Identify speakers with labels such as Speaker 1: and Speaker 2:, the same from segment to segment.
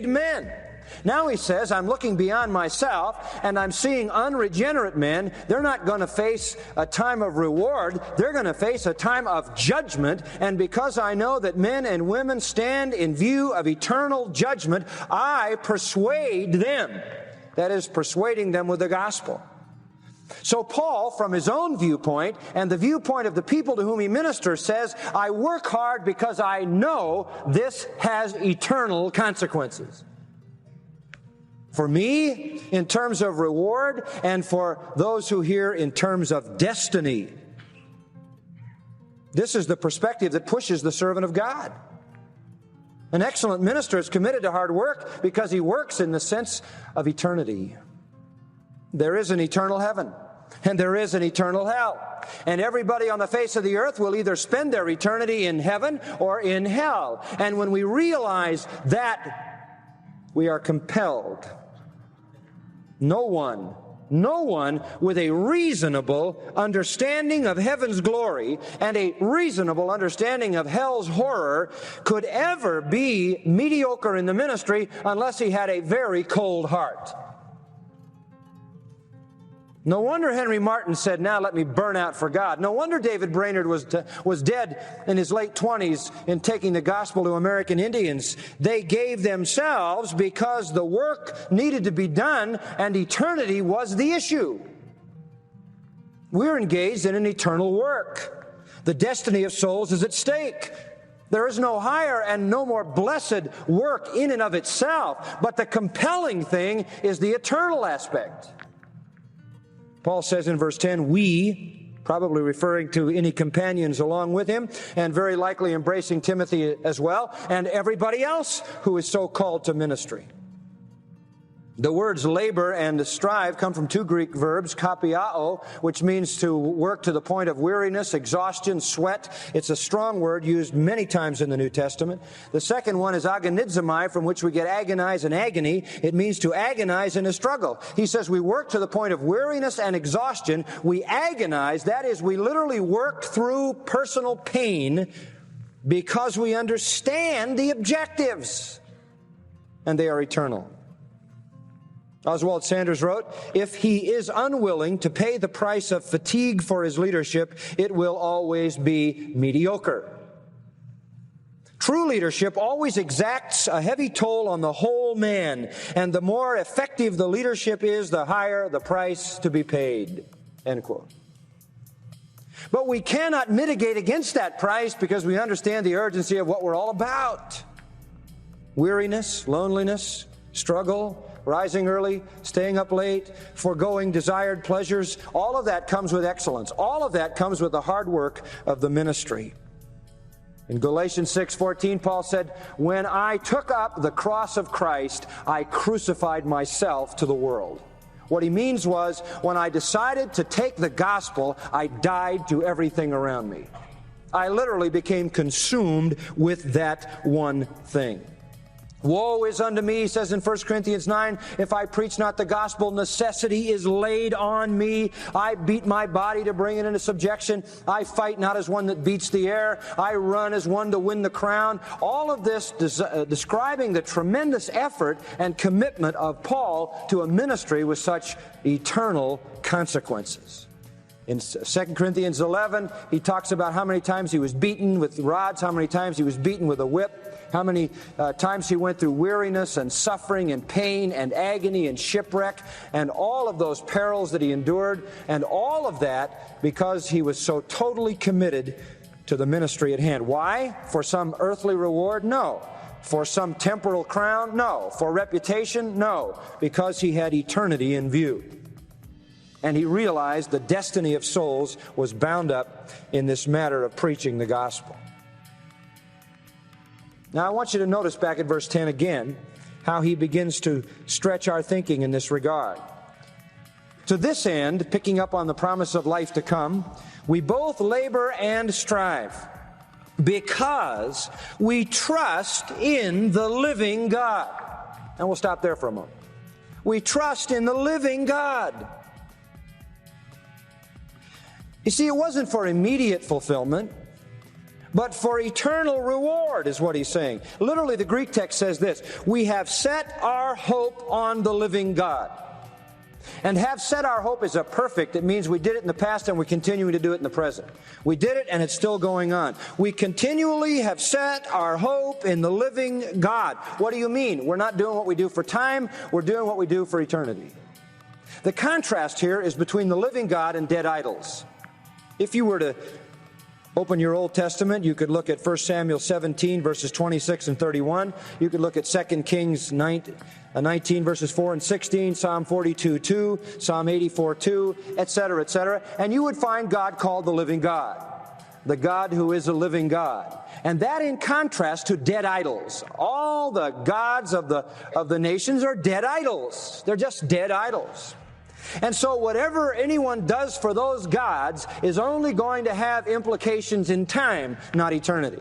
Speaker 1: men. Now he says, I'm looking beyond myself, and I'm seeing unregenerate men. They're not going to face a time of reward. They're going to face a time of judgment. And because I know that men and women stand in view of eternal judgment, I persuade them. That is, persuading them with the gospel. So Paul, from his own viewpoint and the viewpoint of the people to whom he ministers, says, I work hard because I know this has eternal consequences. For me, in terms of reward, and for those who hear in terms of destiny. This is the perspective that pushes the servant of God. An excellent minister is committed to hard work because he works in the sense of eternity. There is an eternal heaven, and there is an eternal hell. And everybody on the face of the earth will either spend their eternity in heaven or in hell. And when we realize that, we are compelled. No one with a reasonable understanding of heaven's glory and a reasonable understanding of hell's horror could ever be mediocre in the ministry unless he had a very cold heart. No wonder Henry Martyn said, now let me burn out for God. No wonder David Brainerd was dead in his late 20s in taking the gospel to American Indians. They gave themselves because the work needed to be done and eternity was the issue. We're engaged in an eternal work. The destiny of souls is at stake. There is no higher and no more blessed work in and of itself, but the compelling thing is the eternal aspect. Paul says in verse 10, we, probably referring to any companions along with him, and very likely embracing Timothy as well, and everybody else who is so called to ministry. The words labor and strive come from two Greek verbs, kapiao, which means to work to the point of weariness, exhaustion, sweat. It's a strong word used many times in the New Testament. The second one is agonizomai, from which we get agonize and agony. It means to agonize in a struggle. He says we work to the point of weariness and exhaustion. We agonize, that is, we literally work through personal pain because we understand the objectives, and they are eternal. Oswald Sanders wrote, if he is unwilling to pay the price of fatigue for his leadership, it will always be mediocre. True leadership always exacts a heavy toll on the whole man, and the more effective the leadership is, the higher the price to be paid. End quote. But we cannot mitigate against that price because we understand the urgency of what we're all about. Weariness, loneliness, struggle, rising early, staying up late, foregoing desired pleasures, all of that comes with excellence. All of that comes with the hard work of the ministry. In Galatians 6:14, Paul said, when I took up the cross of Christ, I crucified myself to the world. What he means was, when I decided to take the gospel, I died to everything around me. I literally became consumed with that one thing. Woe is unto me, he says in 1 Corinthians 9, if I preach not the gospel, necessity is laid on me. I beat my body to bring it into subjection. I fight not as one that beats the air. I run as one to win the crown. All of this describing the tremendous effort and commitment of Paul to a ministry with such eternal consequences. In 2 Corinthians 11, he talks about how many times he was beaten with rods, how many times he was beaten with a whip, how many times he went through weariness and suffering and pain and agony and shipwreck and all of those perils that he endured, and all of that because he was so totally committed to the ministry at hand. Why? For some earthly reward? No. For some temporal crown? No. For reputation? No. Because he had eternity in view. And he realized the destiny of souls was bound up in this matter of preaching the gospel. Now I want you to notice back at verse 10 again how he begins to stretch our thinking in this regard. To this end, picking up on the promise of life to come, we both labor and strive because we trust in the living God. And we'll stop there for a moment. We trust in the living God. You see, it wasn't for immediate fulfillment, but for eternal reward, is what he's saying. Literally, the Greek text says this: we have set our hope on the living God. And have set our hope is a perfect. It means we did it in the past and we're continuing to do it in the present. We did it and it's still going on. We continually have set our hope in the living God. What do you mean? We're not doing what we do for time. We're doing what we do for eternity. The contrast here is between the living God and dead idols. If you were to open your Old Testament, you could look at 1 Samuel 17, verses 26 and 31. You could look at 2 Kings 19, verses 4 and 16, Psalm 42, 2, Psalm 84, 2, etc., etc. And you would find God called the living God, the God who is a living God. And that in contrast to dead idols. All the gods of the nations are dead idols. They're just dead idols. And so whatever anyone does for those gods is only going to have implications in time, not eternity,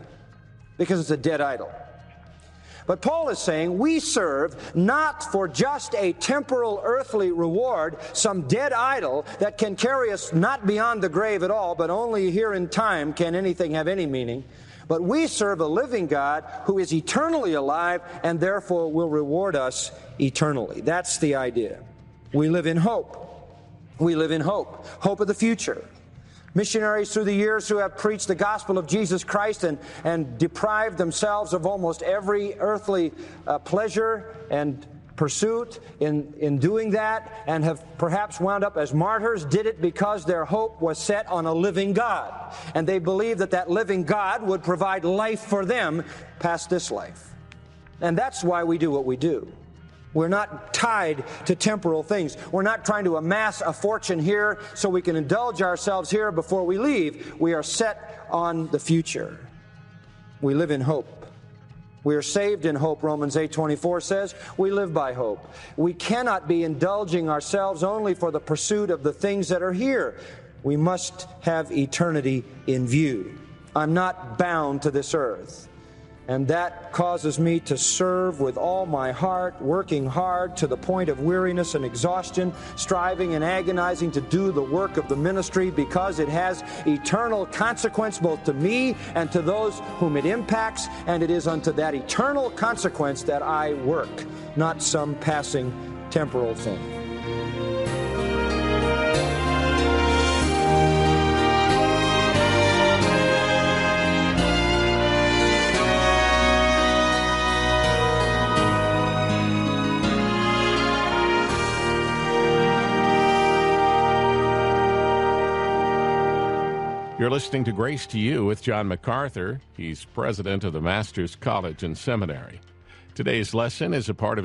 Speaker 1: because it's a dead idol. But Paul is saying we serve not for just a temporal earthly reward, some dead idol that can carry us not beyond the grave at all, but only here in time can anything have any meaning. But we serve a living God who is eternally alive and therefore will reward us eternally. That's the idea. We live in hope. We live in hope. Hope of the future. Missionaries through the years who have preached the gospel of Jesus Christ and deprived themselves of almost every earthly pleasure and pursuit in doing that, and have perhaps wound up as martyrs, did it because their hope was set on a living God. And they believed that that living God would provide life for them past this life. And that's why we do what we do. We're not tied to temporal things. We're not trying to amass a fortune here so we can indulge ourselves here before we leave. We are set on the future. We live in hope. We are saved in hope, Romans 8:24 says. We live by hope. We cannot be indulging ourselves only for the pursuit of the things that are here. We must have eternity in view. I'm not bound to this earth. And that causes me to serve with all my heart, working hard to the point of weariness and exhaustion, striving and agonizing to do the work of the ministry because it has eternal consequence both to me and to those whom it impacts, and it is unto that eternal consequence that I work, not some passing temporal thing.
Speaker 2: You're listening to Grace to You with John Macarthur. He's president of the Master's College and Seminary. Today's lesson is a part of his